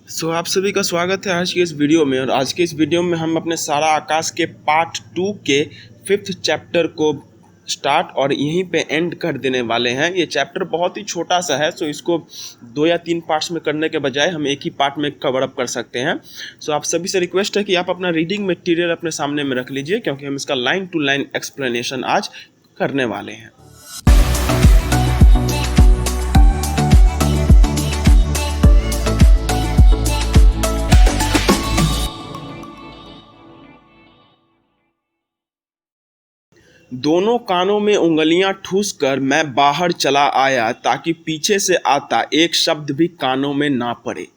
आप सभी का स्वागत है आज के इस वीडियो में। और आज के इस वीडियो में हम अपने सारा आकाश के पार्ट 2 के 5th चैप्टर को स्टार्ट और यहीं पे एंड कर देने वाले हैं। ये चैप्टर बहुत ही छोटा सा है, सो इसको 2 या 3 पार्ट्स में करने के बजाय हम एक ही पार्ट में कवर अप कर सकते हैं। आप सभी से रिक्वेस्ट है कि आप अपना रीडिंग मटेरियल अपने सामने में रख लीजिए, क्योंकि हम इसका लाइन टू लाइन एक्सप्लेनेशन आज करने वाले हैं। दोनों कानों में उंगलियां ठूंसकर मैं बाहर चला आया, ताकि पीछे से आता एक शब्द भी कानों में ना पड़े।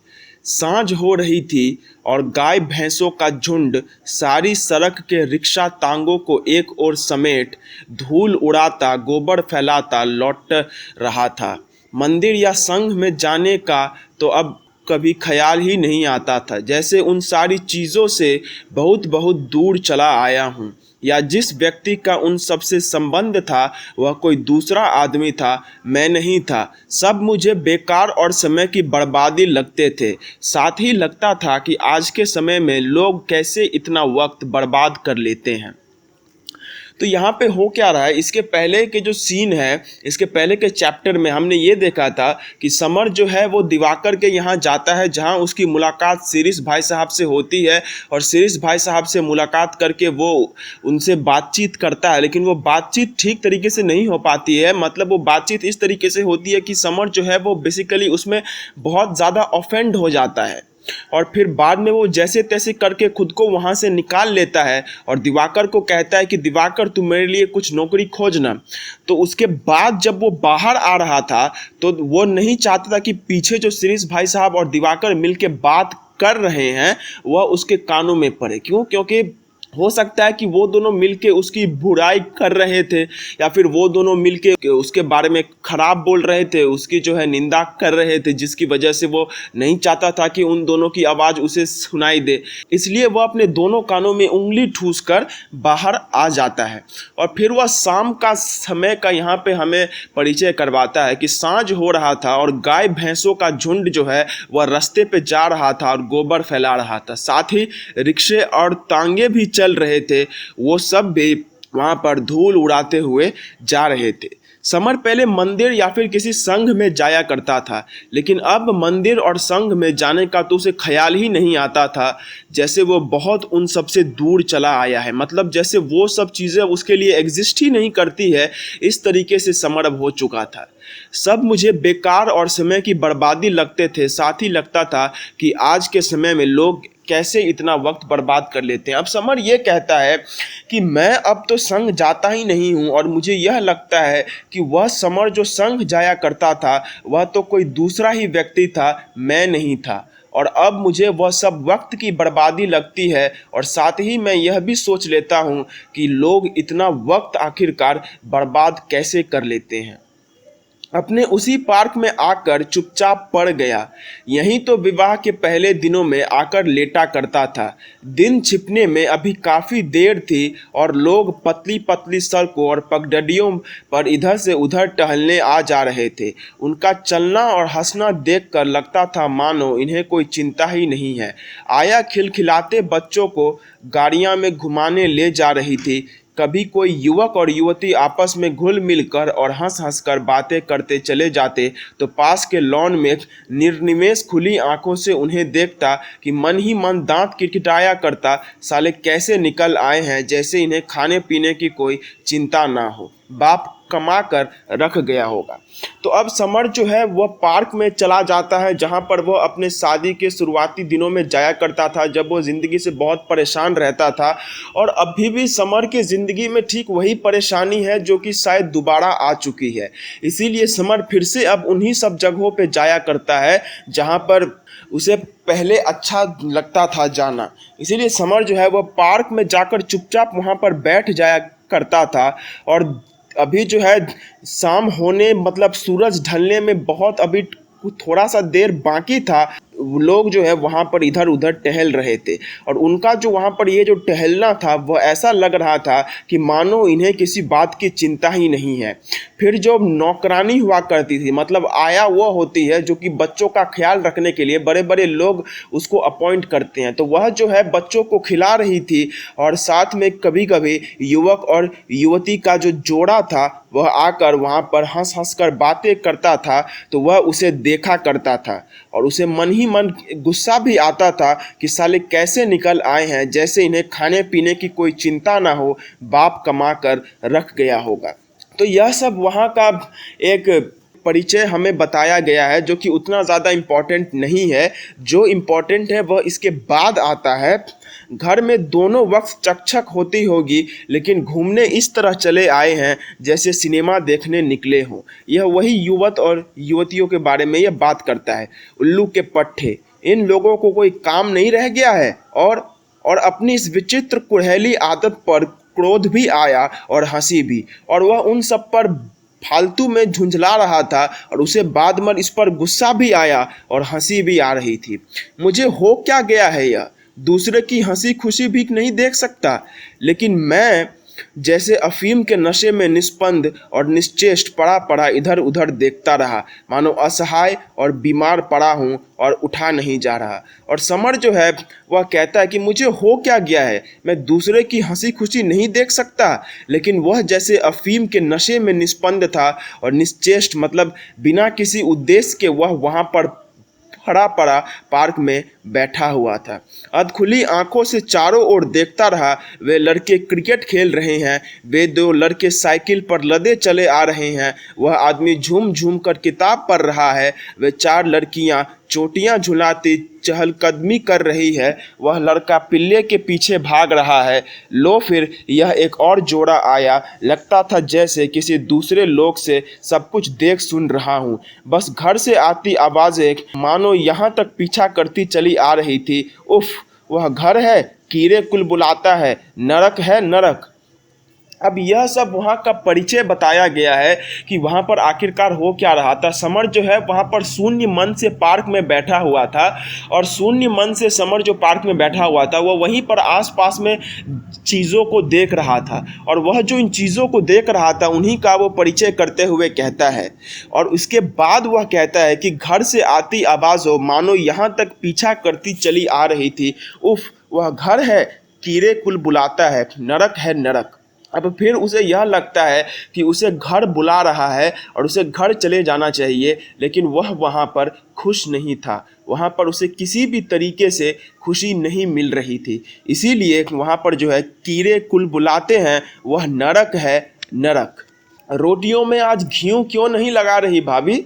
सांझ हो रही थी और गाय भैंसों का झुंड सारी सड़क के रिक्शा तांगों को एक ओर समेट धूल उड़ाता, गोबर फैलाता लौट रहा था। मंदिर या संघ में जाने का तो अब कभी ख्याल ही नहीं आता था, जैसे उन सारी चीज़ों से बहुत बहुत दूर चला आया हूँ, या जिस व्यक्ति का उन सब से संबंध था वह कोई दूसरा आदमी था, मैं नहीं था। सब मुझे बेकार और समय की बर्बादी लगते थे। साथ ही लगता था कि आज के समय में लोग कैसे इतना वक्त बर्बाद कर लेते हैं। तो यहाँ पे हो क्या रहा है, इसके पहले के जो सीन है, इसके पहले के चैप्टर में हमने ये देखा था कि समर जो है वो दिवाकर के यहाँ जाता है, जहाँ उसकी मुलाकात शिरीष भाई साहब से होती है। और शिरीष भाई साहब से मुलाकात करके वो उनसे बातचीत करता है, लेकिन वो बातचीत ठीक तरीके से नहीं हो पाती है। मतलब वो बातचीत इस तरीके से होती है कि समर जो है वो बेसिकली उसमें बहुत ज़्यादा ऑफेंड हो जाता है, और फिर बाद में वो जैसे तैसे करके खुद को वहाँ से निकाल लेता है और दिवाकर को कहता है कि दिवाकर तू मेरे लिए कुछ नौकरी खोजना। तो उसके बाद जब वो बाहर आ रहा था तो वो नहीं चाहता था कि पीछे जो शिरीष भाई साहब और दिवाकर मिलके बात कर रहे हैं वह उसके कानों में पड़े। क्यों? क्योंकि हो सकता है कि वो दोनों मिलके उसकी बुराई कर रहे थे, या फिर वो दोनों मिलके उसके बारे में खराब बोल रहे थे, उसकी जो है निंदा कर रहे थे, जिसकी वजह से वो नहीं चाहता था कि उन दोनों की आवाज़ उसे सुनाई दे। इसलिए वह अपने दोनों कानों में उंगली ठूस कर बाहर आ जाता है। और फिर वह शाम का समय का यहाँ पे हमें परिचय करवाता है कि सांझ हो रहा था और गाय भैंसों का झुंड जो है वह रास्ते पे जा रहा था और गोबर फैला रहा था। साथ ही रिक्शे और तांगे भी चल रहे थे, वो सब भी वहां पर धूल उड़ाते हुए जा रहे थे। समर पहले मंदिर या फिर किसी संघ में जाया करता था, लेकिन अब मंदिर और संघ में जाने का तो उसे ख्याल ही नहीं आता था, जैसे वो बहुत उन सब से दूर चला आया है। मतलब जैसे वो सब चीज़ें उसके लिए एग्जिस्ट ही नहीं करती है, इस तरीके से समर अब हो चुका था। सब मुझे बेकार और समय की बर्बादी लगते थे। साथ ही लगता था कि आज के समय में लोग कैसे इतना वक्त बर्बाद कर लेते हैं। अब समर ये कहता है कि मैं अब तो संघ जाता ही नहीं हूँ, और मुझे यह लगता है कि वह समर जो संघ जाया करता था वह तो कोई दूसरा ही व्यक्ति था, मैं नहीं था। और अब मुझे वह सब वक्त की बर्बादी लगती है, और साथ ही मैं यह भी सोच लेता हूँ कि लोग इतना वक्त आखिरकार बर्बाद कैसे कर लेते हैं। अपने उसी पार्क में आकर चुपचाप पड़ गया। यहीं तो विवाह के पहले दिनों में आकर लेटा करता था। दिन छिपने में अभी काफ़ी देर थी और लोग पतली पतली सड़कों और पगडंडियों पर इधर से उधर टहलने आ जा रहे थे। उनका चलना और हंसना देखकर लगता था मानो इन्हें कोई चिंता ही नहीं है। आया खिलखिलाते बच्चों को गाड़ियां में घुमाने ले जा रही थी। कभी कोई युवक और युवती आपस में घुल मिलकर और हंस हंस कर बातें करते चले जाते, तो पास के लॉन में निर्निमेष खुली आंखों से उन्हें देखता कि मन ही मन दांत किटकिटाया करता, साले कैसे निकल आए हैं, जैसे इन्हें खाने पीने की कोई चिंता ना हो, बाप कमा कर रख गया होगा। तो अब समर जो है वह पार्क में चला जाता है, जहां पर वह अपने शादी के शुरुआती दिनों में जाया करता था, जब वो ज़िंदगी से बहुत परेशान रहता था। और अभी भी समर की ज़िंदगी में ठीक वही परेशानी है जो कि शायद दोबारा आ चुकी है। इसीलिए समर फिर से अब उन्हीं सब जगहों पे जाया करता है जहां पर उसे पहले अच्छा लगता था जाना। इसीलिए समर जो है वह पार्क में जाकर चुपचाप वहाँ पर बैठ जाया करता था। और अभी जो है शाम होने, मतलब सूरज ढलने में बहुत अभी थोड़ा सा देर बाकी था। लोग जो है वहाँ पर इधर उधर टहल रहे थे, और उनका जो वहाँ पर ये जो टहलना था वह ऐसा लग रहा था कि मानो इन्हें किसी बात की चिंता ही नहीं है। फिर जो नौकरानी हुआ करती थी, मतलब आया वो होती है जो कि बच्चों का ख्याल रखने के लिए बड़े बड़े लोग उसको अपॉइंट करते हैं, तो वह जो है बच्चों को खिला रही थी और साथ में कभी कभी युवक और युवती का जो जोड़ा था वह आकर वहाँ पर हंस हंस कर बातें करता था, तो वह उसे देखा करता था और उसे मन ही मन गुस्सा भी आता था कि साले कैसे निकल आए हैं, जैसे इन्हें खाने पीने की कोई चिंता ना हो, बाप कमा कर रख गया होगा। तो यह सब वहाँ का एक परिचय हमें बताया गया है जो कि उतना ज़्यादा इम्पोर्टेंट नहीं है। जो इम्पोर्टेंट है वह इसके बाद आता है। घर में दोनों वक्त चकचक होती होगी, लेकिन घूमने इस तरह चले आए हैं जैसे सिनेमा देखने निकले हों। यह वही युवक और युवतियों के बारे में यह बात करता है। उल्लू के पट्टे, इन लोगों को कोई काम नहीं रह गया है और अपनी इस विचित्र कुड़ैली आदत पर क्रोध भी आया और हंसी भी, और वह उन सब पर फालतू में झुंझला रहा था और उसे बाद में इस पर गुस्सा भी आया और हंसी भी आ रही थी। मुझे हो क्या गया है, यह दूसरे की हंसी खुशी भी नहीं देख सकता, लेकिन मैं जैसे अफीम के नशे में निस्पंद और निश्चेष्ट पड़ा पड़ा इधर उधर देखता रहा, मानो असहाय और बीमार पड़ा हूँ और उठा नहीं जा रहा। और समर जो है वह कहता है कि मुझे हो क्या गया है, मैं दूसरे की हंसी खुशी नहीं देख सकता, लेकिन वह जैसे अफीम के नशे में निस्पंद था और निश्चेष्ट, मतलब बिना किसी उद्देश्य के वह वहाँ पर खड़ा पड़ा पार्क में बैठा हुआ था। अधखुली आंखों से चारों ओर देखता रहा। वे लड़के क्रिकेट खेल रहे हैं, वे दो लड़के साइकिल पर लदे चले आ रहे हैं, वह आदमी झूम झूम कर किताब पढ़ रहा है, वे चार लड़कियां चोटियां झुलाती चहलकदमी कर रही है, वह लड़का पिल्ले के पीछे भाग रहा है। लो फिर यह एक और जोड़ा आया, लगता था जैसे किसी दूसरे लोक से सब कुछ देख सुन रहा हूँ। बस घर से आती आवाज़ें मानो यहाँ तक पीछा करती चली आ रही थी। उफ, वह घर है, कीड़े कुल बुलाता है, नरक है नरक। अब यह सब वहाँ का परिचय बताया गया है कि वहाँ पर आखिरकार हो क्या रहा था। समर जो है वहाँ पर शून्य मन से पार्क में बैठा हुआ था, और शून्य मन से समर जो पार्क में बैठा हुआ था वह वहीं पर आसपास में चीज़ों को देख रहा था, और वह जो इन चीज़ों को देख रहा था उन्हीं का वो परिचय करते हुए कहता है। और उसके बाद वह कहता है कि घर से आती आवाज़ हो मानो यहाँ तक पीछा करती चली आ रही थी। उफ, वह घर है, कीड़े कुल बुलाता है, नरक है नरक। अब फिर उसे यह लगता है कि उसे घर बुला रहा है और उसे घर चले जाना चाहिए, लेकिन वह वहाँ पर खुश नहीं था। वहाँ पर उसे किसी भी तरीके से खुशी नहीं मिल रही थी। इसीलिए वहाँ पर जो है कीड़े कुल बुलाते हैं, वह नरक है नरक। रोटियों में आज घी क्यों नहीं लगा रही भाभी?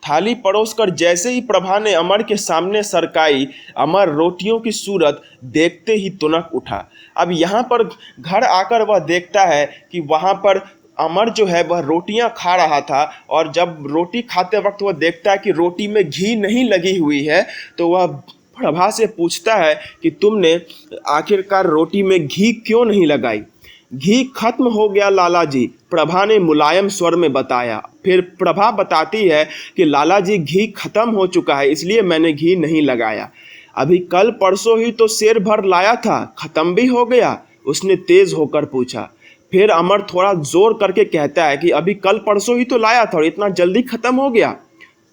थाली परोसकर जैसे ही प्रभा ने अमर के सामने सरकाई, अमर रोटियों की सूरत देखते ही तुनक उठा। अब यहाँ पर घर आकर वह देखता है कि वहाँ पर अमर जो है वह रोटियां खा रहा था, और जब रोटी खाते वक्त वह देखता है कि रोटी में घी नहीं लगी हुई है, तो वह प्रभा से पूछता है कि तुमने आखिरकार रोटी में घी क्यों नहीं लगाई? घी खत्म हो गया लाला जी, प्रभा ने मुलायम स्वर में बताया। फिर प्रभा बताती है कि लाला जी घी खत्म हो चुका है, इसलिए मैंने घी नहीं लगाया। अभी कल परसों ही तो शेर भर लाया था, खत्म भी हो गया? उसने तेज होकर पूछा। फिर अमर थोड़ा जोर करके कहता है कि अभी कल परसों ही तो लाया था और इतना जल्दी खत्म हो गया?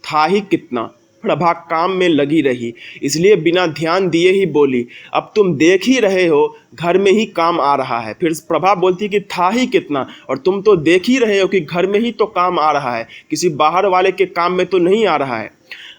था ही कितना। प्रभा काम में लगी रही, इसलिए बिना ध्यान दिए ही बोली, अब तुम देख ही रहे हो घर में ही काम आ रहा है। फिर प्रभा बोलती कि था ही कितना, और तुम तो देख ही रहे हो कि घर में ही तो काम आ रहा है, किसी बाहर वाले के काम में तो नहीं आ रहा है।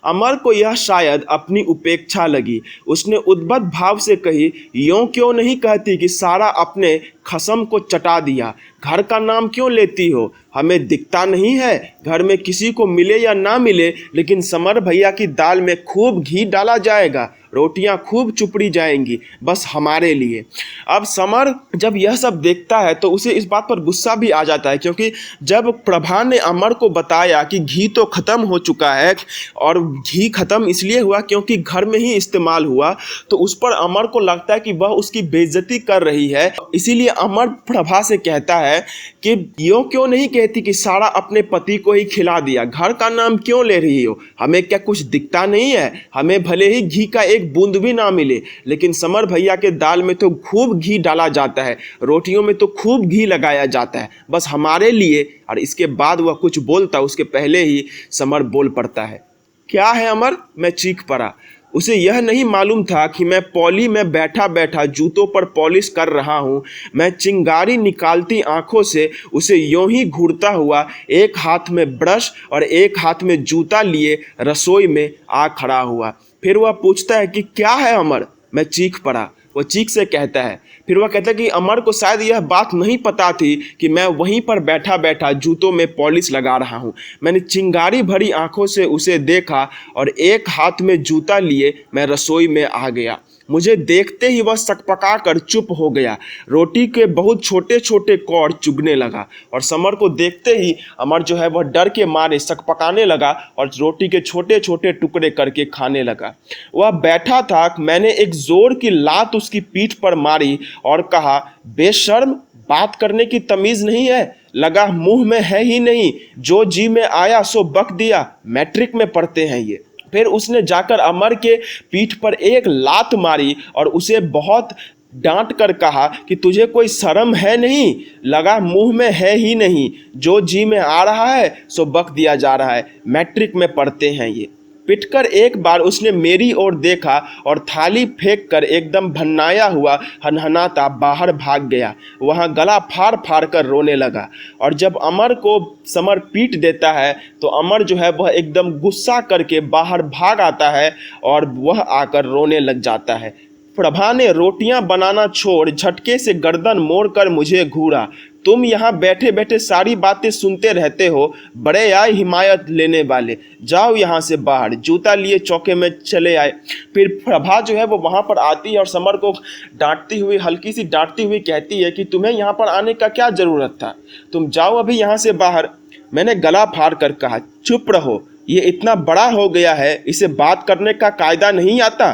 अमर को यह शायद अपनी उपेक्षा लगी। उसने उद्भट भाव से कही, यों क्यों नहीं कहती कि सारा अपने खसम को चटा दिया? घर का नाम क्यों लेती हो? हमें दिखता नहीं है? घर में किसी को मिले या ना मिले, लेकिन समर भैया की दाल में खूब घी डाला जाएगा, रोटियां खूब चुपड़ी जाएंगी, बस हमारे लिए। अब समर जब यह सब देखता है तो उसे इस बात पर गुस्सा भी आ जाता है, क्योंकि जब प्रभा ने अमर को बताया कि घी तो ख़त्म हो चुका है, और घी ख़त्म इसलिए हुआ क्योंकि घर में ही इस्तेमाल हुआ, तो उस पर अमर को लगता है कि वह उसकी बेइज्जती कर रही है। इसीलिए अमर प्रभा से कहता है है कि यूं क्यों नहीं कहती कि सारा अपने पति को ही खिला दिया, घर का नाम क्यों ले रही हो, हमें क्या कुछ दिखता नहीं है, हमें भले ही घी का एक बूंद भी ना मिले, लेकिन समर भैया के दाल में तो खूब घी डाला जाता है, रोटियों में तो खूब घी लगाया जाता है बस हमारे लिए। और इसके बाद वह कुछ बोलता उसके पहले ही समर बोल पड़ता है। क्या है अमर? मैं चीख पड़ा। उसे यह नहीं मालूम था कि मैं पॉली में बैठा बैठा जूतों पर पॉलिश कर रहा हूँ। मैं चिंगारी निकालती आंखों से उसे यूं ही घूरता हुआ एक हाथ में ब्रश और एक हाथ में जूता लिए रसोई में आ खड़ा हुआ। फिर वह पूछता है कि क्या है अमर? मैं चीख पड़ा। वो चीख से कहता है, फिर वह कहता है कि अमर को शायद यह बात नहीं पता थी कि मैं वहीं पर बैठा बैठा जूतों में पॉलिश लगा रहा हूँ। मैंने चिंगारी भरी आंखों से उसे देखा और एक हाथ में जूता लिए मैं रसोई में आ गया। मुझे देखते ही वह सकपका कर चुप हो गया। रोटी के बहुत छोटे छोटे कौर चुगने लगा और समर को देखते ही अमर जो है वह डर के मारे सकपकाने लगा और रोटी के छोटे छोटे टुकड़े करके खाने लगा। वह बैठा था, मैंने एक जोर की लात उसकी पीठ पर मारी और कहा, बेशर्म, बात करने की तमीज नहीं है, लगा मुंह में है ही नहीं, जो जी में आया सो बक दिया। मैट्रिक में पढ़ते हैं ये। फिर उसने जाकर अमर के पीठ पर एक लात मारी और उसे बहुत डांट कर कहा कि तुझे कोई शर्म है नहीं, लगा मुंह में है ही नहीं, जो जी में आ रहा है सो बक दिया जा रहा है। मैट्रिक में पढ़ते हैं ये। पिटकर एक बार उसने मेरी ओर देखा और थाली फेंक कर एकदम भन्नाया हुआ हनहनाता बाहर भाग गया। वहां गला फाड़ फाड़ कर रोने लगा। और जब अमर को समर पीट देता है तो अमर जो है वह एकदम गुस्सा करके बाहर भाग आता है और वह आकर रोने लग जाता है। प्रभा ने रोटियां बनाना छोड़ झटके से गर्दन मोड़कर मुझे घूरा। तुम यहाँ बैठे बैठे सारी बातें सुनते रहते हो, बड़े आए हिमायत लेने वाले, जाओ यहाँ से बाहर। जूता लिए चौके में चले आए। फिर प्रभा जो है वो वहाँ पर आती है और समर को डांटती हुई, हल्की सी डांटती हुई कहती है कि तुम्हें यहाँ पर आने का क्या ज़रूरत था, तुम जाओ अभी यहाँ से बाहर। मैंने गला फाड़ कर कहा, चुप रहो, ये इतना बड़ा हो गया है, इसे बात करने का कायदा नहीं आता।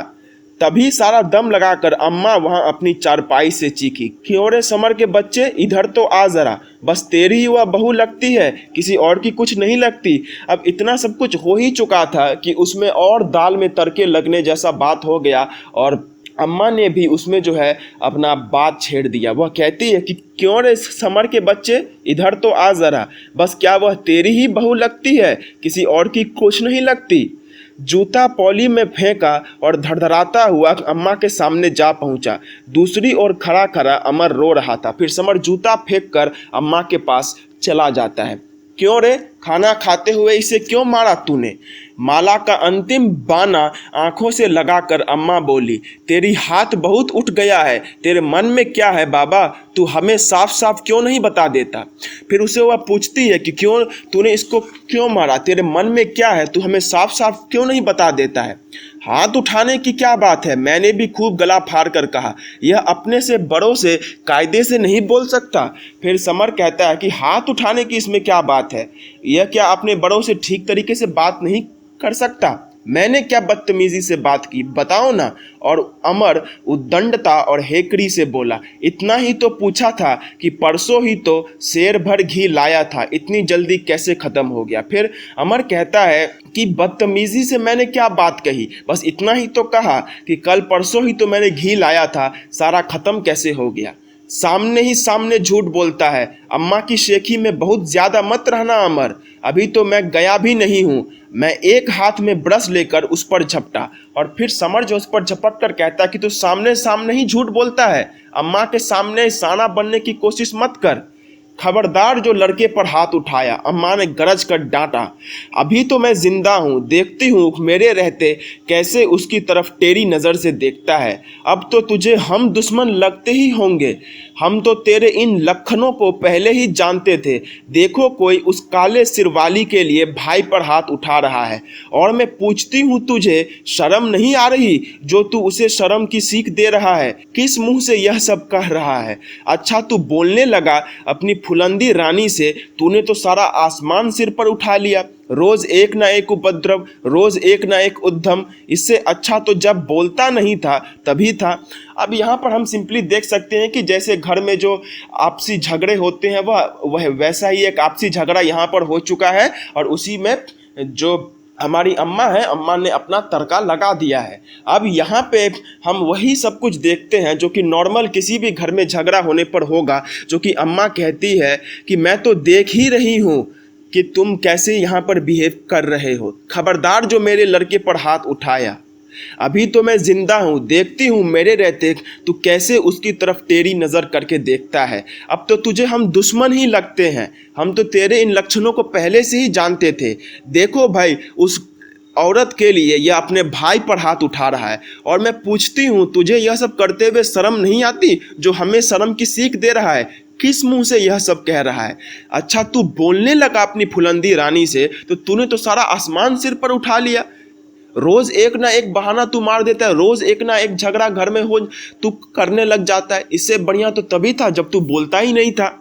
तभी सारा दम लगाकर अम्मा वहां अपनी चारपाई से चीखी, क्यों रे समर के बच्चे, इधर तो आ जरा, बस तेरी ही वह बहू लगती है, किसी और की कुछ नहीं लगती। अब इतना सब कुछ हो ही चुका था कि उसमें और दाल में तड़के लगने जैसा बात हो गया और अम्मा ने भी उसमें जो है अपना बात छेड़ दिया। वह कहती है कि क्यों रे समर के बच्चे, इधर तो आ जरा, बस क्या वह तेरी ही बहू लगती है, किसी और की कुछ नहीं लगती। जूता पॉली में फेंका और धड़धड़ाता हुआ अम्मा के सामने जा पहुंचा। दूसरी ओर खड़ा खड़ा अमर रो रहा था। फिर समर जूता फेंक कर अम्मा के पास चला जाता है। क्यों रे, खाना खाते हुए इसे क्यों मारा तूने? माला का अंतिम बाना आंखों से लगाकर अम्मा बोली, तेरी हाथ बहुत उठ गया है, तेरे मन में क्या है बाबा, तू हमें साफ साफ क्यों नहीं बता देता? फिर उसे वह पूछती है कि क्यों तूने इसको क्यों मारा, तेरे मन में क्या है, तू हमें साफ साफ क्यों नहीं बता देता है? हाथ उठाने की क्या बात है? मैंने भी खूब गला फाड़ कर कहा, यह अपने से बड़ों से कायदे से नहीं बोल सकता। फिर समर कहता है कि हाथ उठाने की इसमें क्या बात है, यह क्या अपने बड़ों से ठीक तरीके से बात नहीं कर सकता? मैंने क्या बदतमीजी से बात की, बताओ ना। और अमर उद्दंडता और हेकड़ी से बोला, इतना ही तो पूछा था कि परसों ही तो शेर भर घी लाया था, इतनी जल्दी कैसे खत्म हो गया? फिर अमर कहता है कि बदतमीजी से मैंने क्या बात कही, बस इतना ही तो कहा कि कल परसों ही तो मैंने घी लाया था, सारा खत्म कैसे हो गया? सामने ही सामने झूठ बोलता है। अम्मा की शेखी में बहुत ज्यादा मत रहना अमर, अभी तो मैं गया भी नहीं हूँ। मैं एक हाथ में ब्रश लेकर उस पर झपटा और फिर समर जो उस पर झपट कर कहता कि तू सामने सामने ही झूठ बोलता है, अम्मा के सामने साना बनने की कोशिश मत कर। खबरदार जो लड़के पर हाथ उठाया, अम्मा ने गरज कर डांटा। अभी तो मैं जिंदा हूँ, देखती हूँ मेरे रहते कैसे उसकी तरफ टेढ़ी नज़र से देखता है। अब तो तुझे हम दुश्मन लगते ही होंगे, हम तो तेरे इन लक्षणों को पहले ही जानते थे। देखो कोई उस काले सिरवाली के लिए भाई पर हाथ उठा रहा है और मैं पूछती हूँ तुझे शर्म नहीं आ रही जो तू उसे शर्म की सीख दे रहा है? किस मुंह से यह सब कह रहा है? अच्छा तू बोलने लगा अपनी फुलंदी रानी से, तूने तो सारा आसमान सिर पर उठा लिया। रोज एक ना एक उपद्रव, रोज एक ना एक उद्यम। इससे अच्छा तो जब बोलता नहीं था तभी था। अब यहाँ पर हम सिंपली देख सकते हैं कि जैसे घर में जो आपसी झगड़े होते हैं वह वैसा ही एक आपसी झगड़ा यहाँ पर हो चुका है। और उसी में जो हमारी अम्मा है, अम्मा ने अपना तड़का लगा दिया है। अब यहाँ पे हम वही सब कुछ देखते हैं जो कि नॉर्मल किसी भी घर में झगड़ा होने पर होगा, जो कि अम्मा कहती है कि मैं तो देख ही रही हूँ कि तुम कैसे यहाँ पर बिहेव कर रहे हो। खबरदार जो मेरे लड़के पर हाथ उठाया। अभी तो मैं जिंदा हूँ, देखती हूँ मेरे रहते तू कैसे उसकी तरफ टेढ़ी नज़र करके देखता है। अब तो तुझे हम दुश्मन ही लगते हैं। हम तो तेरे इन लक्षणों को पहले से ही जानते थे। देखो भाई, उस औरत के लिए यह अपने भाई पर हाथ उठा रहा है। और मैं पूछती हूँ, तुझे यह सब करते हुए शर्म नहीं आती? जो हमें शर्म की सीख दे रहा है, किस मुंह से यह सब कह रहा है? अच्छा, तू बोलने लगा अपनी फुलंदी रानी से तो तूने तो सारा आसमान सिर पर उठा लिया। रोज एक ना एक बहाना तू मार देता है, रोज एक ना एक झगड़ा घर में हो तू करने लग जाता है। इससे बढ़िया तो तभी था जब तू बोलता ही नहीं था।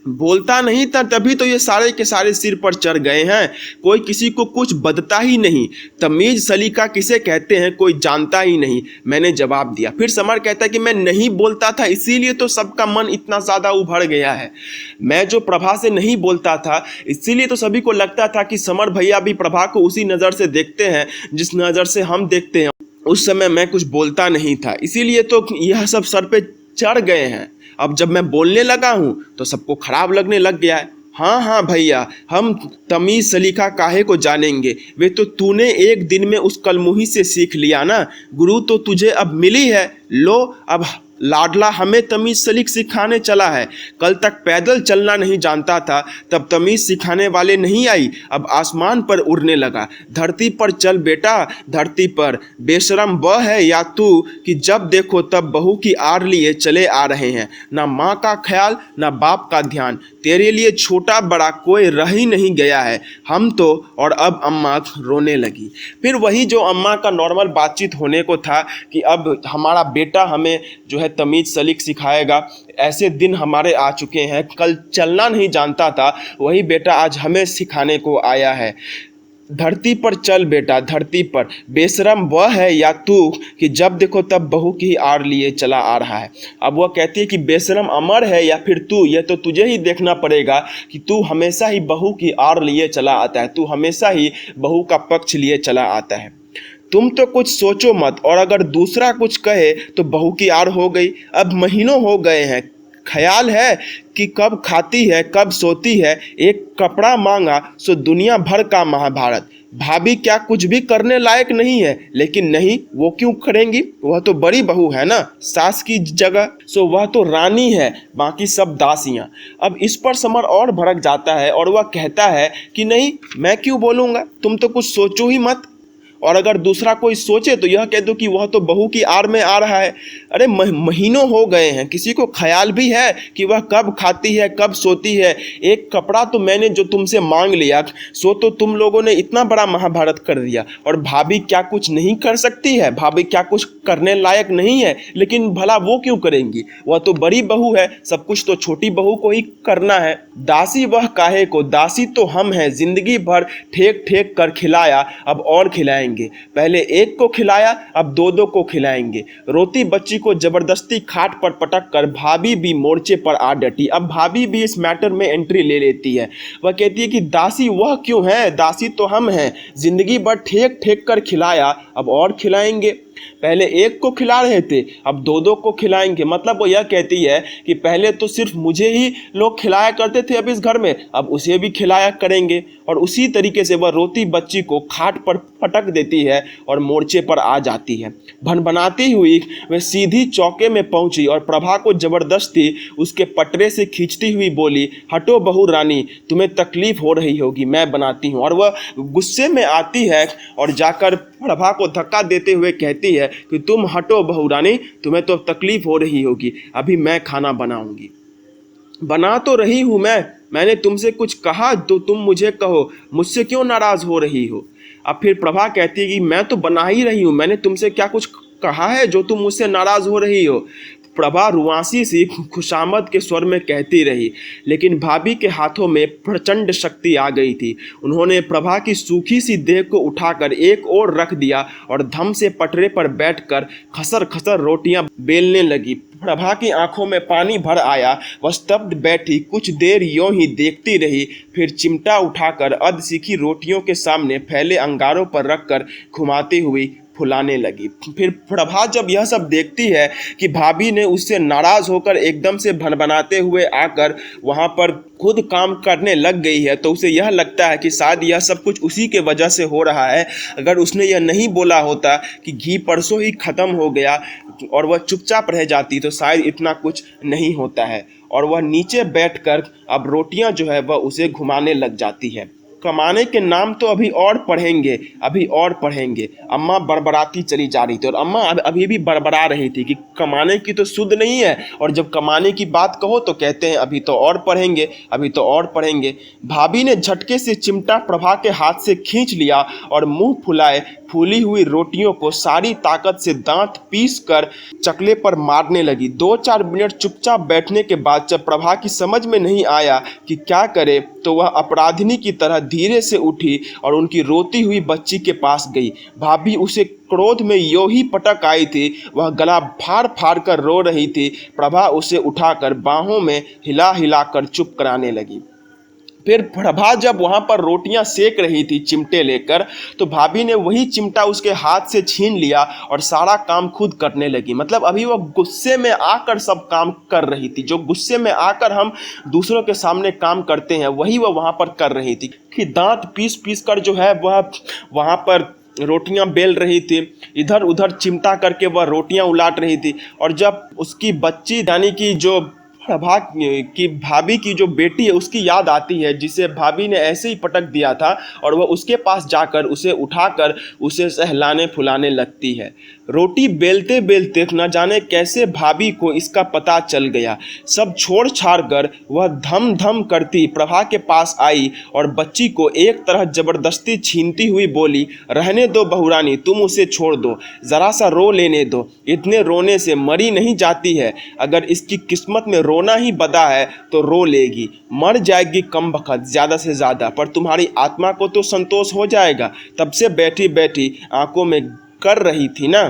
बोलता नहीं था तभी तो ये सारे के सारे सिर पर चढ़ गए हैं। कोई किसी को कुछ बदता ही नहीं। तमीज सलीका किसे कहते हैं कोई जानता ही नहीं। मैंने जवाब दिया। फिर समर कहता है कि मैं नहीं बोलता था इसीलिए तो सबका मन इतना ज़्यादा उभर गया है। मैं जो प्रभा से नहीं बोलता था इसीलिए तो सभी को लगता था कि समर भैया भी प्रभा को उसी नज़र से देखते हैं जिस नज़र से हम देखते हैं। उस समय मैं कुछ बोलता नहीं था, इसीलिए तो यह सब सर पे चढ़ गए हैं। अब जब मैं बोलने लगा हूँ तो सबको खराब लगने लग गया है। हाँ हाँ भैया, हम तमीज़ सलीका काहे को जानेंगे? वे तो तूने एक दिन में उस कलमुही से सीख लिया ना। गुरु तो तुझे अब मिली है। लो, अब लाडला हमें तमीज़ सलीक सिखाने चला है। कल तक पैदल चलना नहीं जानता था, तब तमीज़ सिखाने वाले नहीं आई, अब आसमान पर उड़ने लगा। धरती पर चल बेटा, धरती पर। बेशरम वह है या तू कि जब देखो तब बहू की आड़ लिए चले आ रहे हैं। ना माँ का ख्याल ना बाप का ध्यान। तेरे लिए छोटा बड़ा कोई रह ही नहीं गया है। हम तो। और अब अम्मा रोने लगी। फिर वही जो अम्मा का नॉर्मल बातचीत होने को था कि अब हमारा बेटा हमें जो है तमीज़ सलीक सिखाएगा। ऐसे दिन हमारे आ चुके हैं। कल चलना नहीं जानता था, वही बेटा आज हमें सिखाने को आया है। धरती पर चल बेटा, धरती पर। बेशरम वह है या तू कि जब देखो तब बहू की आड़ लिए चला आ रहा है। अब वह कहती है कि बेशरम अमर है या फिर तू, यह तो तुझे ही देखना पड़ेगा कि तू हमेशा ही बहू की आड़ लिए चला आता है। तू हमेशा ही बहू का पक्ष लिए चला आता है। तुम तो कुछ सोचो मत, और अगर दूसरा कुछ कहे तो बहू की आड़ हो गई। अब महीनों हो गए हैं, ख्याल है कि कब खाती है कब सोती है। एक कपड़ा मांगा सो दुनिया भर का महाभारत। भाभी क्या कुछ भी करने लायक नहीं है? लेकिन नहीं, वो क्यों करेंगी? वह तो बड़ी बहू है ना, सास की जगह। सो वह तो रानी है, बाकी सब दासियाँ। अब इस पर समर और भड़क जाता है और वह कहता है कि नहीं, मैं क्यों बोलूँगा, तुम तो कुछ सोचो ही मत। और अगर दूसरा कोई सोचे तो यह कह दो कि वह तो बहू की आड़ में आ रहा है। अरे महीनों हो गए हैं, किसी को ख्याल भी है कि वह कब खाती है कब सोती है? एक कपड़ा तो मैंने जो तुमसे मांग लिया, सो तो तुम लोगों ने इतना बड़ा महाभारत कर दिया। और भाभी क्या कुछ नहीं कर सकती है? भाभी क्या कुछ करने लायक नहीं है? लेकिन भला वो क्यों करेंगी? वह तो बड़ी बहू है, सब कुछ तो छोटी बहू को ही करना है। दासी वह काहे को, दासी तो हम हैं। जिंदगी भर ठेक ठेक कर खिलाया, अब और खिलाएंगे। पहले एक को खिलाया, अब दो दो को खिलाएंगे। रोती बच्ची को जबरदस्ती खाट पर पटक कर भाभी भी मोर्चे पर आ डटी। अब भाभी भी इस मैटर में एंट्री ले लेती है। वह कहती है कि दासी वह क्यों है, दासी तो हम हैं। जिंदगी भर ठेक ठेक कर खिलाया, अब और खिलाएंगे। पहले एक को खिला रहे थे, अब दो दो को खिलाएंगे। मतलब वो यह कहती है कि पहले तो सिर्फ मुझे ही लोग खिलाया करते थे अब इस घर में, अब उसे भी खिलाया करेंगे। और उसी तरीके से वह रोती बच्ची को खाट पर पटक देती है और मोर्चे पर आ जाती है। भनभनाती हुई वह सीधी चौके में पहुंची और प्रभा को जबरदस्ती उसके पटरे से खींचती हुई बोली, हटो बहू रानी, तुम्हें तकलीफ हो रही होगी, मैं बनाती हूँ। और वह गुस्से में आती है और जाकर प्रभा को धक्का देते हुए कहती है कि तुम हटो बहू रानी, तुम्हें तो तकलीफ हो रही होगी, अभी मैं खाना बनाऊंगी। बना तो रही हूँ मैंने तुमसे कुछ कहा तो तुम मुझे कहो, मुझसे क्यों नाराज हो रही हो? अब फिर प्रभा कहती है कि मैं तो बना ही रही हूँ, मैंने तुमसे क्या कुछ कहा है जो तुम मुझसे नाराज हो रही हो? प्रभा रुआंसी सी खुशामद के स्वर में कहती रही, लेकिन भाभी के हाथों में प्रचंड शक्ति आ गई थी। उन्होंने प्रभा की सूखी सी देह को उठाकर एक ओर रख दिया और धम से पटरे पर बैठकर खसर खसर रोटियां बेलने लगी। प्रभा की आंखों में पानी भर आया। वह स्तब्ध बैठी कुछ देर यों ही देखती रही, फिर चिमटा उठाकर अध सीखी रोटियों के सामने फैले अंगारों पर रखकर घुमाती हुई फुलाने लगी। फिर प्रभा जब यह सब देखती है कि भाभी ने उससे नाराज होकर एकदम से भनभनाते हुए आकर वहां पर खुद काम करने लग गई है, तो उसे यह लगता है कि शायद यह सब कुछ उसी के वजह से हो रहा है। अगर उसने यह नहीं बोला होता कि घी परसों ही खत्म हो गया और वह चुपचाप रह जाती, तो शायद इतना कुछ नहीं होता है। और वह नीचे बैठकर अब रोटियां जो है वह उसे घुमाने लग जाती है। कमाने के नाम तो अभी और पढ़ेंगे, अभी और पढ़ेंगे। अम्मा बड़बड़ाती चली जा रही थी और अम्मा अभी भी बड़बड़ा रही थी कि कमाने की तो सुध नहीं है, और जब कमाने की बात कहो तो कहते हैं अभी तो और पढ़ेंगे, अभी तो और पढ़ेंगे। भाभी ने झटके से चिमटा प्रभा के हाथ से खींच लिया और मुंह फुलाए फूली हुई रोटियों को सारी ताकत से दांत पीस कर चकले पर मारने लगी। 2-4 मिनट चुपचाप बैठने के बाद जब प्रभा की समझ में नहीं आया कि क्या करे, तो वह अपराधिनी की तरह धीरे से उठी और उनकी रोती हुई बच्ची के पास गई। भाभी उसे क्रोध में यों ही पटक आई थी, वह गला फाड़ फाड़ कर रो रही थी। प्रभा उसे उठाकर बाहों में हिला हिला कर चुप कराने लगी। फिर प्रभा जब वहां पर रोटियां सेक रही थी चिमटे लेकर, तो भाभी ने वही चिमटा उसके हाथ से छीन लिया और सारा काम खुद करने लगी। मतलब अभी वह गुस्से में आकर सब काम कर रही थी। जो गुस्से में आकर हम दूसरों के सामने काम करते हैं, वही वह वहां पर कर रही थी कि दांत पीस पीस कर जो है वह वहां पर रोटियां बेल रही थी, इधर उधर चिमटा करके वह रोटियां उलाट रही थी। और जब उसकी बच्ची यानी कि जो प्रभा की भाभी की जो बेटी है उसकी याद आती है, जिसे भाभी ने ऐसे ही पटक दिया था, और वह उसके पास जाकर उसे उठाकर उसे सहलाने फुलाने लगती है। रोटी बेलते बेलते न जाने कैसे भाभी को इसका पता चल गया। सब छोड़ छाड़ कर वह धम धम करती प्रभा के पास आई और बच्ची को एक तरह जबरदस्ती छीनती हुई बोली, रहने दो बहुरानी, तुम उसे छोड़ दो, जरा सा रो लेने दो, इतने रोने से मरी नहीं जाती है। अगर इसकी किस्मत में रोना ही बदा है तो रो लेगी, मर जाएगी कम बखत ज़्यादा से ज़्यादा, पर तुम्हारी आत्मा को तो संतोष हो जाएगा। तब से बैठी बैठी आंखों में कर रही थी ना।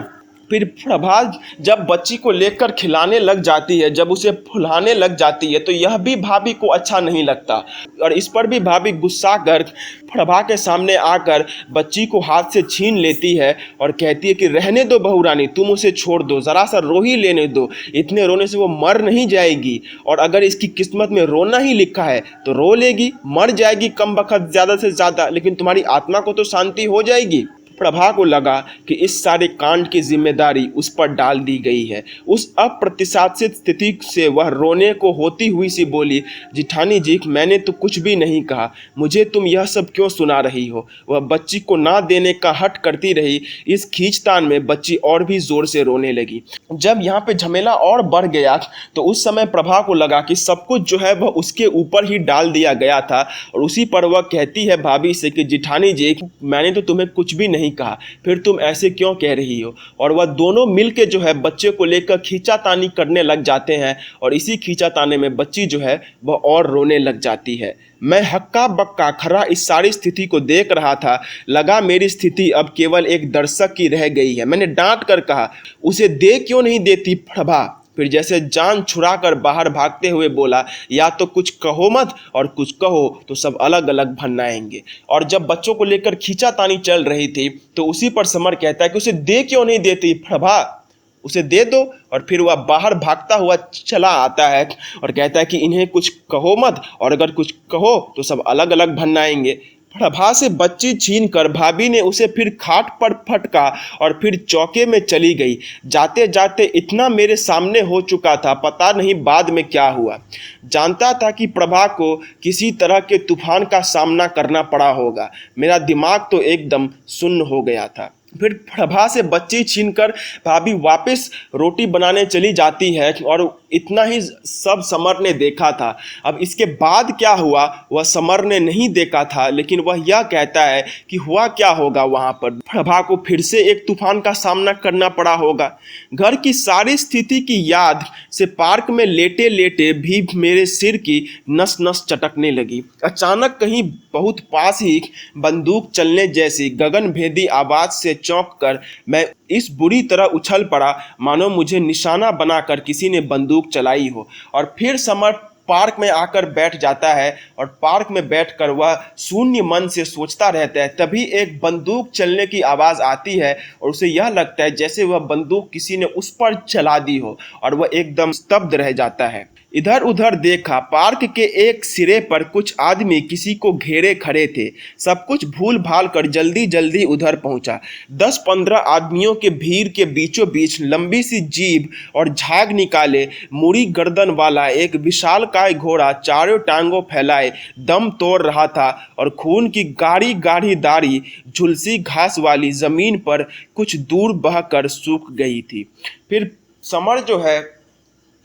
फिर प्रभा जब बच्ची को लेकर खिलाने लग जाती है, जब उसे फुलाने लग जाती है, तो यह भी भाभी को अच्छा नहीं लगता, और इस पर भी भाभी गुस्सा कर प्रभा के सामने आकर बच्ची को हाथ से छीन लेती है और कहती है कि रहने दो बहुरानी, तुम उसे छोड़ दो, ज़रा सा रो ही लेने दो, इतने रोने से वो मर नहीं जाएगी, और अगर इसकी किस्मत में रोना ही लिखा है तो रो लेगी, मर जाएगी कम बखत ज़्यादा से ज़्यादा, लेकिन तुम्हारी आत्मा को तो शांति हो जाएगी। प्रभा को लगा कि इस सारे कांड की जिम्मेदारी उस पर डाल दी गई है। उस अप्रत्याशित स्थिति से वह रोने को होती हुई सी बोली, जिठानी जी, मैंने तो कुछ भी नहीं कहा, मुझे तुम यह सब क्यों सुना रही हो। वह बच्ची को ना देने का हट करती रही। इस खींचतान में बच्ची और भी जोर से रोने लगी। जब यहाँ पे झमेला और बढ़ गया तो उस समय प्रभा को लगा कि सब कुछ जो है वह उसके ऊपर ही डाल दिया गया था, और उसी पर वह कहती है भाभी से कि जिठानी जी, मैंने तो तुम्हें कुछ भी नहीं कहा, फिर तुम ऐसे क्यों कह रही हो। और वह दोनों मिलके जो है बच्चे को लेकर खींचातानी करने लग जाते हैं, और इसी खींचाताने में बच्ची जो है वह और रोने लग जाती है। मैं हक्का बक्का खरा इस सारी स्थिति को देख रहा था। लगा मेरी स्थिति अब केवल एक दर्शक की रह गई है। मैंने डांट कर कहा, उसे दे क्यों नहीं देती प्रभा। फिर जैसे जान छुड़ा कर बाहर भागते हुए बोला, या तो कुछ कहो मत, और कुछ कहो तो सब अलग अलग भन्नाएंगे। और जब बच्चों को लेकर खींचातानी चल रही थी तो उसी पर समर कहता है कि उसे दे क्यों नहीं देती प्रभा, उसे दे दो। और फिर वह बाहर भागता हुआ चला आता है और कहता है कि इन्हें कुछ कहो मत, और अगर कुछ कहो तो सब अलग अलग भन्नाएंगे। प्रभा से बच्ची छीन कर भाभी ने उसे फिर खाट पर फटका और फिर चौके में चली गई। जाते जाते इतना मेरे सामने हो चुका था, पता नहीं बाद में क्या हुआ। जानता था कि प्रभा को किसी तरह के तूफान का सामना करना पड़ा होगा। मेरा दिमाग तो एकदम सुन्न हो गया था। फिर प्रभा से बच्ची छीनकर भाभी वापस रोटी बनाने चली जाती है और इतना ही सब समर ने देखा था। अब इसके बाद क्या हुआ वह समर ने नहीं देखा था, लेकिन वह यह कहता है कि हुआ क्या होगा वहां पर। प्रभा को फिर से एक तूफान का सामना करना पड़ा होगा। घर की सारी स्थिति की याद से पार्क में लेटे लेटे भी मेरे सिर की नस नस चटकने लगी। अचानक कहीं बहुत पास ही बंदूक चलने जैसी गगनभेदी आवाज से चौंक कर मैं इस बुरी तरह उछल पड़ा मानो मुझे निशाना बनाकर किसी ने बंदूक चलाई हो। और फिर समर पार्क में आकर बैठ जाता है और पार्क में बैठकर वह शून्य मन से सोचता रहता है। तभी एक बंदूक चलने की आवाज़ आती है और उसे यह लगता है जैसे वह बंदूक किसी ने उस पर चला दी हो और वह एकदम स्तब्ध रह जाता है। इधर उधर देखा, पार्क के एक सिरे पर कुछ आदमी किसी को घेरे खड़े थे। सब कुछ भूल भाल कर जल्दी जल्दी उधर पहुंचा। 10-15 आदमियों के भीड़ के बीचों बीच लंबी सी जीभ और झाग निकाले मुड़ी गर्दन वाला एक विशालकाय घोड़ा चारों टांगों फैलाए दम तोड़ रहा था और खून की गाढ़ी गाढ़ी दाढ़ी झुलसी घास वाली जमीन पर कुछ दूर बहकर सूख गई थी। फिर समर जो है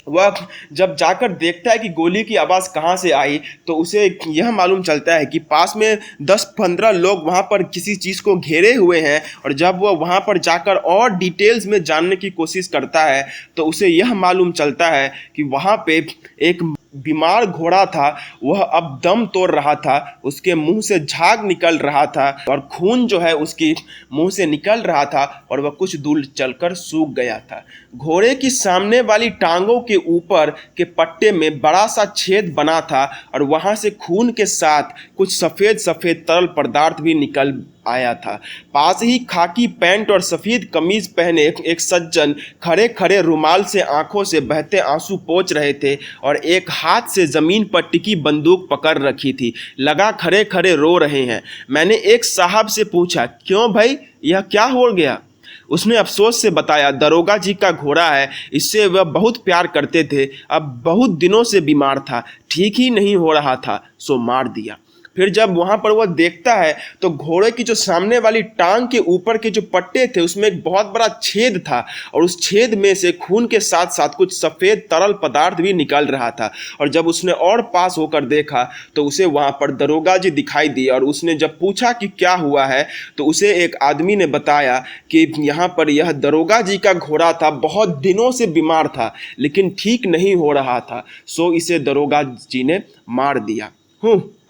वह जब जाकर देखता है कि गोली की आवाज़ कहाँ से आई, तो उसे यह मालूम चलता है कि पास में 10-15 लोग वहाँ पर किसी चीज़ को घेरे हुए हैं। और जब वह वहाँ पर जाकर और डिटेल्स में जानने की कोशिश करता है तो उसे यह मालूम चलता है कि वहाँ पे एक बीमार घोड़ा था। वह अब दम तोड़ रहा था, उसके मुंह से झाग निकल रहा था और खून जो है उसकी मुंह से निकल रहा था और वह कुछ दूर चलकर सूख गया था। घोड़े की सामने वाली टांगों के ऊपर के पट्टे में बड़ा सा छेद बना था और वहां से खून के साथ कुछ सफ़ेद सफ़ेद तरल पदार्थ भी निकल आया था। पास ही खाकी पैंट और सफ़ेद कमीज पहने एक सज्जन खड़े खड़े रुमाल से आंखों से बहते आंसू पोंछ रहे थे और एक हाथ से ज़मीन पर टिकी बंदूक पकड़ रखी थी। लगा खड़े खड़े रो रहे हैं। मैंने एक साहब से पूछा, क्यों भाई, यह क्या हो गया? उसने अफसोस से बताया, दरोगा जी का घोड़ा है, इससे वह बहुत प्यार करते थे। अब बहुत दिनों से बीमार था, ठीक ही नहीं हो रहा था, सो मार दिया। फिर जब वहां पर वह देखता है तो घोड़े की जो सामने वाली टांग के ऊपर के जो पट्टे थे उसमें एक बहुत बड़ा छेद था और उस छेद में से खून के साथ साथ कुछ सफ़ेद तरल पदार्थ भी निकल रहा था। और जब उसने और पास होकर देखा तो उसे वहां पर दरोगा जी दिखाई दिए और उसने जब पूछा कि क्या हुआ है तो उसे एक आदमी ने बताया कि यहाँ पर यह दरोगा जी का घोड़ा था, बहुत दिनों से बीमार था लेकिन ठीक नहीं हो रहा था, सो इसे दरोगा जी ने मार दिया।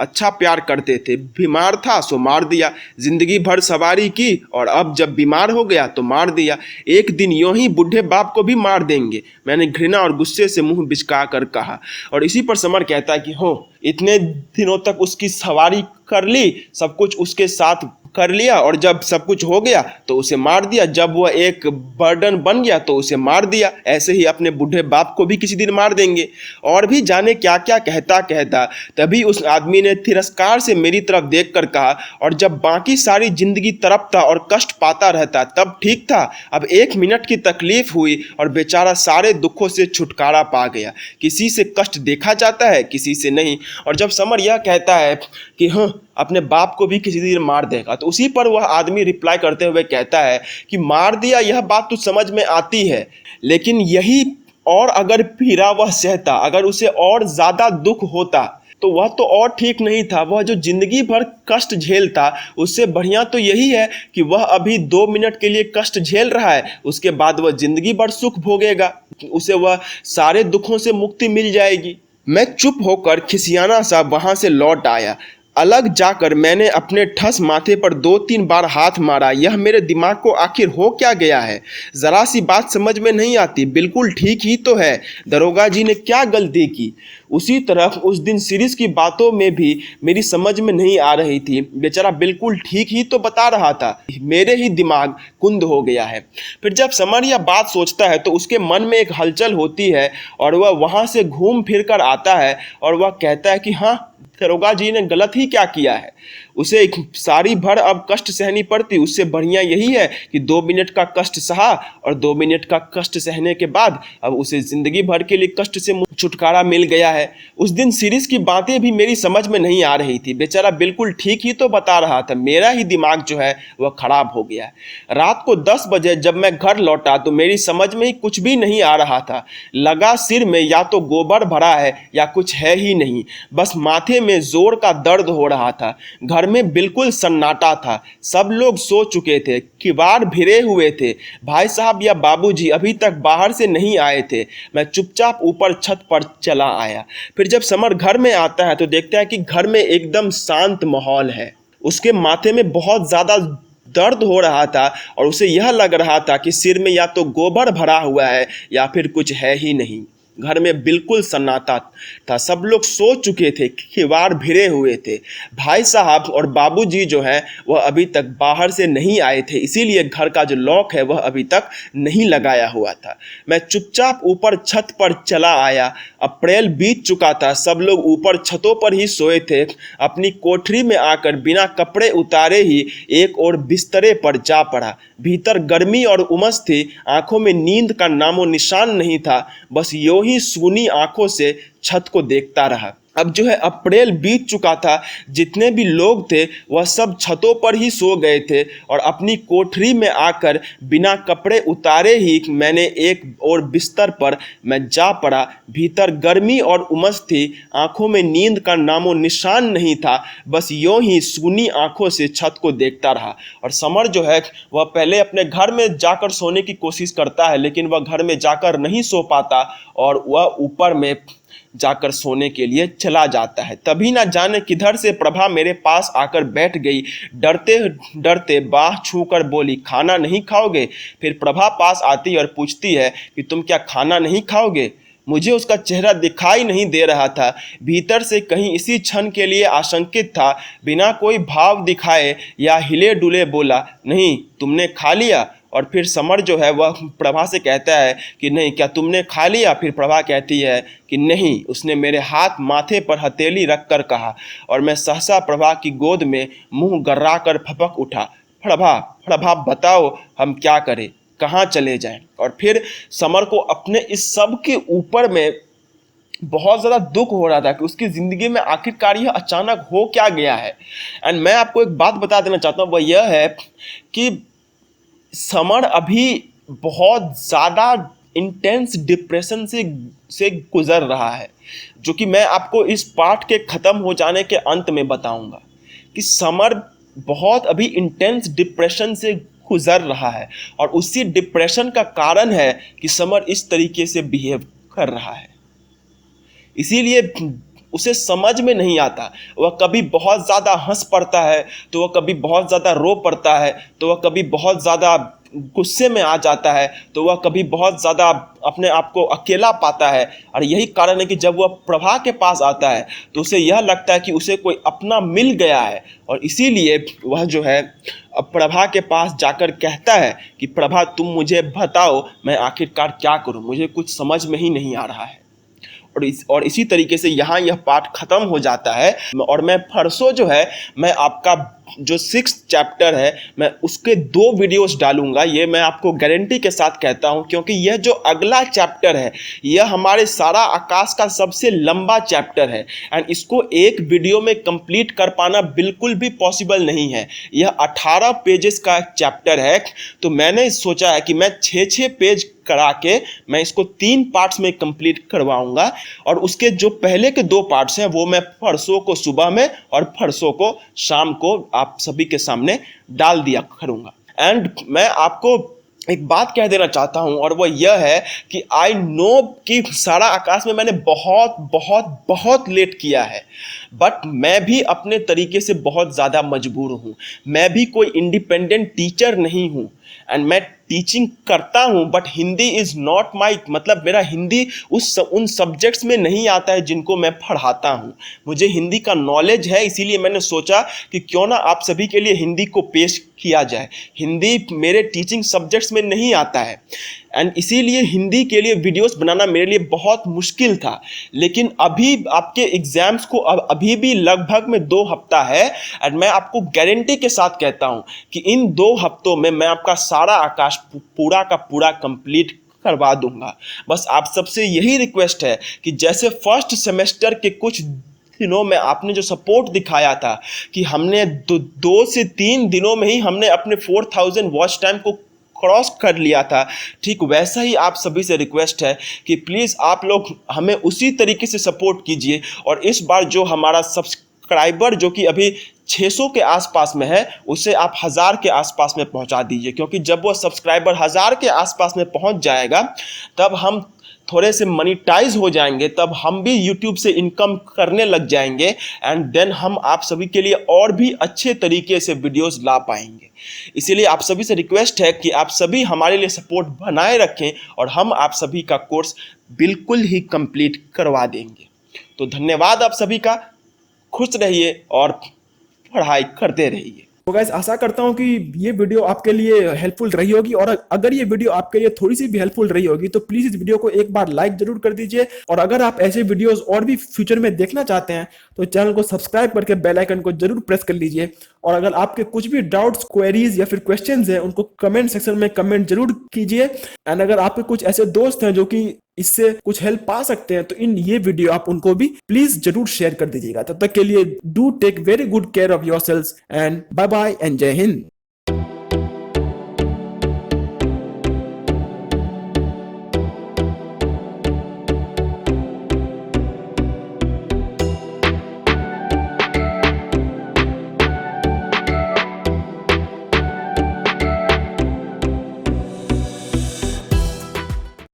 अच्छा प्यार करते थे, बीमार था सो मार दिया, जिंदगी भर सवारी की और अब जब बीमार हो गया तो मार दिया। एक दिन यूं ही बूढ़े बाप को भी मार देंगे, मैंने घृणा और गुस्से से मुंह बिचका कर कहा। और इसी पर समर कहता है कि हो, इतने दिनों तक उसकी सवारी कर ली, सब कुछ उसके साथ कर लिया और जब सब कुछ हो गया तो उसे मार दिया। जब वह एक बर्डन बन गया तो उसे मार दिया। ऐसे ही अपने बूढ़े बाप को भी किसी दिन मार देंगे। और भी जाने क्या क्या कहता कहता तभी उस आदमी ने तिरस्कार से मेरी तरफ देखकर कहा, और जब बाकी सारी जिंदगी तड़पता और कष्ट पाता रहता तब ठीक था, अब 1 मिनट की तकलीफ हुई और बेचारा सारे दुखों से छुटकारा पा गया। किसी से कष्ट देखा जाता है, किसी से नहीं। और जब समर यह कहता है कि हाँ, अपने बाप को भी किसी दिन मार देगा, तो उसी पर वह आदमी रिप्लाई करते हुए कहता है कि मार दिया यह बात तो समझ में आती है, लेकिन यही और अगर पीड़ा वह सहता, अगर उसे और ज़्यादा दुख होता तो वह तो और ठीक नहीं था। वह जो जिंदगी भर कष्ट झेलता उससे बढ़िया तो यही है कि वह अभी 2 मिनट के लिए कष्ट झेल रहा है, उसके बाद वह जिंदगी भर सुख भोगेगा, उसे वह सारे दुखों से मुक्ति मिल जाएगी। मैं चुप होकर खिसियाना सा वहां से लौट आया। अलग जाकर मैंने अपने ठस माथे पर 2-3 बार हाथ मारा। यह मेरे दिमाग को आखिर हो क्या गया है, ज़रा सी बात समझ में नहीं आती। बिल्कुल ठीक ही तो है, दरोगा जी ने क्या गलती की। उसी तरह उस दिन सीरीज की बातों में भी मेरी समझ में नहीं आ रही थी। बेचारा बिल्कुल ठीक ही तो बता रहा था, मेरे ही दिमाग कुंद हो गया है। फिर जब समर यह बात सोचता है तो उसके मन में एक हलचल होती है और वह वहाँ से घूम फिर कर आता है और वह कहता है कि हाँ, दरोगा जी ने गलत ही क्या किया है। उसे एक सारी भर अब कष्ट सहनी पड़ती। उससे बढ़िया यही है कि 2 मिनट का कष्ट सहा और 2 मिनट का कष्ट सहने के बाद अब उसे जिंदगी भर के लिए कष्ट से छुटकारा मिल गया है। उस दिन सीरीज की बातें भी मेरी समझ में नहीं आ रही थी। बेचारा बिल्कुल ठीक ही तो बता रहा था, मेरा ही दिमाग जो है वह खराब हो गया है। रात को 10 बजे जब मैं घर लौटा तो मेरी समझ में ही कुछ भी नहीं आ रहा था। लगा सिर में या तो गोबर भरा है या कुछ है ही नहीं, बस माथे में जोर का दर्द हो रहा था। घर में बिल्कुल सन्नाटा था, सब लोग सो चुके थे, किवाड़ भिड़े हुए थे। भाई साहब या बाबूजी अभी तक बाहर से नहीं आए थे। मैं चुपचाप ऊपर छत पर चला आया। फिर जब समर घर में आता है तो देखता है कि घर में एकदम शांत माहौल है। उसके माथे में बहुत ज़्यादा दर्द हो रहा था और उसे यह लग रहा था कि सिर में या तो गोबर भरा हुआ है या फिर कुछ है ही नहीं। घर में बिल्कुल सन्नाटा था, सब लोग सो चुके थे, किवाड़ भिड़े हुए थे। भाई साहब और बाबूजी जो है वह अभी तक बाहर से नहीं आए थे, इसीलिए घर का जो लॉक है वह अभी तक नहीं लगाया हुआ था। मैं चुपचाप ऊपर छत पर चला आया। अप्रैल बीत चुका था, सब लोग ऊपर छतों पर ही सोए थे। अपनी कोठरी में आकर बिना कपड़े उतारे ही एक और बिस्तरे पर जा पड़ा। भीतर गर्मी और उमस थी, आंखों में नींद का नामो निशान नहीं था। बस यूं ही सूनी आंखों से छत को देखता रहा। अब जो है अप्रैल बीत चुका था, जितने भी लोग थे वह सब छतों पर ही सो गए थे और अपनी कोठरी में आकर बिना कपड़े उतारे ही मैंने एक और बिस्तर पर मैं जा पड़ा। भीतर गर्मी और उमस थी, आंखों में नींद का नामो निशान नहीं था। बस यूं ही सूनी आंखों से छत को देखता रहा। और समर जो है वह पहले अपने घर में जाकर सोने की कोशिश करता है, लेकिन वह घर में जाकर नहीं सो पाता और वह ऊपर में जाकर सोने के लिए चला जाता है। तभी ना जाने किधर से प्रभा मेरे पास आकर बैठ गई। डरते डरते बाह छूकर बोली, खाना नहीं खाओगे? फिर प्रभा पास आती और पूछती है कि तुम क्या खाना नहीं खाओगे? मुझे उसका चेहरा दिखाई नहीं दे रहा था। भीतर से कहीं इसी क्षण के लिए आशंकित था। बिना कोई भाव दिखाए या हिले डुले बोला, नहीं, तुमने खा लिया? और फिर समर जो है वह प्रभा से कहता है कि नहीं, क्या तुमने खा लिया? फिर प्रभा कहती है कि नहीं। उसने मेरे हाथ माथे पर हथेली रख कर कहा और मैं सहसा प्रभा की गोद में मुंह गर्रा कर फपक उठा। प्रभा, प्रभा बताओ हम क्या करें, कहाँ चले जाएं? और फिर समर को अपने इस सब के ऊपर में बहुत ज़्यादा दुख हो रहा था कि उसकी ज़िंदगी में आखिरकार यह अचानक हो क्या गया है। एंड मैं आपको एक बात बता देना चाहता हूँ, वह यह है कि समर अभी बहुत ज़्यादा इंटेंस डिप्रेशन से गुजर रहा है, जो कि मैं आपको इस पाठ के ख़त्म हो जाने के अंत में बताऊंगा कि समर बहुत अभी इंटेंस डिप्रेशन से गुजर रहा है। और उसी डिप्रेशन का कारण है कि समर इस तरीके से बिहेव कर रहा है। इसीलिए उसे समझ में नहीं आता। वह कभी बहुत ज़्यादा हंस पड़ता है, तो वह कभी बहुत ज़्यादा रो पड़ता है, तो वह कभी बहुत ज़्यादा गुस्से में आ जाता है, तो वह कभी बहुत ज़्यादा अपने आप को अकेला पाता है। और यही कारण है कि जब वह प्रभा के पास आता है तो उसे यह लगता है कि उसे कोई अपना मिल गया है। और इसीलिए वह जो है अब प्रभा के पास जाकर कहता है कि प्रभा, तुम मुझे बताओ मैं आखिरकार क्या करूं, मुझे कुछ समझ में ही नहीं आ रहा है। और इसी तरीके से यहाँ यह पाठ खत्म हो जाता है। और मैं परसों जो है मैं आपका जो 6th चैप्टर है मैं उसके 2 वीडियोस डालूंगा। ये मैं आपको गारंटी के साथ कहता हूँ, क्योंकि यह जो अगला चैप्टर है यह हमारे सारा आकाश का सबसे लंबा चैप्टर है। एंड इसको एक वीडियो में कंप्लीट कर पाना बिल्कुल भी पॉसिबल नहीं है। यह 18 पेजेस का चैप्टर है, तो मैंने सोचा है कि मैं 6-6 पेज करा के मैं इसको 3 पार्ट्स में कंप्लीट करवाऊंगा। और उसके जो पहले के 2 पार्ट्स हैं वो मैं परसों को सुबह में और परसों को शाम को आप सभी के सामने डाल दिया करूंगा। एंड मैं आपको एक बात कह देना चाहता हूं, और वो यह है कि आई नो कि सारा आकाश में मैंने बहुत बहुत बहुत लेट किया है, बट मैं भी अपने तरीके से बहुत ज़्यादा मजबूर हूँ। मैं भी कोई इंडिपेंडेंट टीचर नहीं हूँ एंड मैं टीचिंग करता हूँ, but Hindi is not my, मतलब मेरा हिंदी उन सब्जेक्ट्स में नहीं आता है जिनको मैं पढ़ाता हूँ। मुझे हिंदी का नॉलेज है, इसीलिए मैंने सोचा कि क्यों ना आप सभी के लिए हिंदी को पेश किया जाए। हिंदी मेरे टीचिंग सब्जेक्ट्स में नहीं आता है। एंड इसीलिए हिंदी के लिए वीडियोस बनाना मेरे लिए बहुत मुश्किल था। लेकिन अभी आपके एग्जाम्स को अभी भी लगभग में 2 हफ्ता है, एंड मैं आपको गारंटी के साथ कहता हूं कि इन 2 हफ्तों में मैं आपका सारा आकाश पूरा का पूरा कंप्लीट करवा दूंगा। बस आप सबसे यही रिक्वेस्ट है कि जैसे फर्स्ट सेमेस्टर के कुछ दिनों में आपने जो सपोर्ट दिखाया था कि हमने 2 से 3 दिनों में ही हमने अपने 4000 वॉच टाइम को क्रॉस कर लिया था, ठीक वैसा ही आप सभी से रिक्वेस्ट है कि प्लीज़ आप लोग हमें उसी तरीके से सपोर्ट कीजिए। और इस बार जो हमारा सब्सक्राइबर जो कि अभी 600 के आसपास में है, उसे आप 1000 के आसपास में पहुंचा दीजिए, क्योंकि जब वो सब्सक्राइबर 1000 के आसपास में पहुंच जाएगा तब हम थोड़े से मनीटाइज हो जाएंगे, तब हम भी यूट्यूब से इनकम करने लग जाएंगे, एंड देन हम आप सभी के लिए और भी अच्छे तरीके से वीडियोस ला पाएंगे। इसीलिए आप सभी से रिक्वेस्ट है कि आप सभी हमारे लिए सपोर्ट बनाए रखें और हम आप सभी का कोर्स बिल्कुल ही कंप्लीट करवा देंगे। तो धन्यवाद आप सभी का, खुश रहिए और पढ़ाई करते रहिए। तो गाइस आशा करता हूं कि ये वीडियो आपके लिए हेल्पफुल रही होगी, और अगर ये वीडियो आपके लिए थोड़ी सी भी हेल्पफुल रही होगी तो प्लीज इस वीडियो को एक बार लाइक जरूर कर दीजिए। और अगर आप ऐसे वीडियोस और भी फ्यूचर में देखना चाहते हैं तो चैनल को सब्सक्राइब करके बेल आइकन को जरूर प्रेस कर लीजिए। और अगर आपके कुछ भी डाउट्स, क्वेरीज या फिर क्वेश्चंस हैं उनको कमेंट सेक्शन में कमेंट जरूर कीजिए। एंड अगर आपके कुछ ऐसे दोस्त हैं जो कि इससे कुछ हेल्प पा सकते हैं तो ये वीडियो आप उनको भी प्लीज जरूर शेयर कर दीजिएगा। तब तक के लिए do take very good care of yourselves and bye bye and जय हिंद।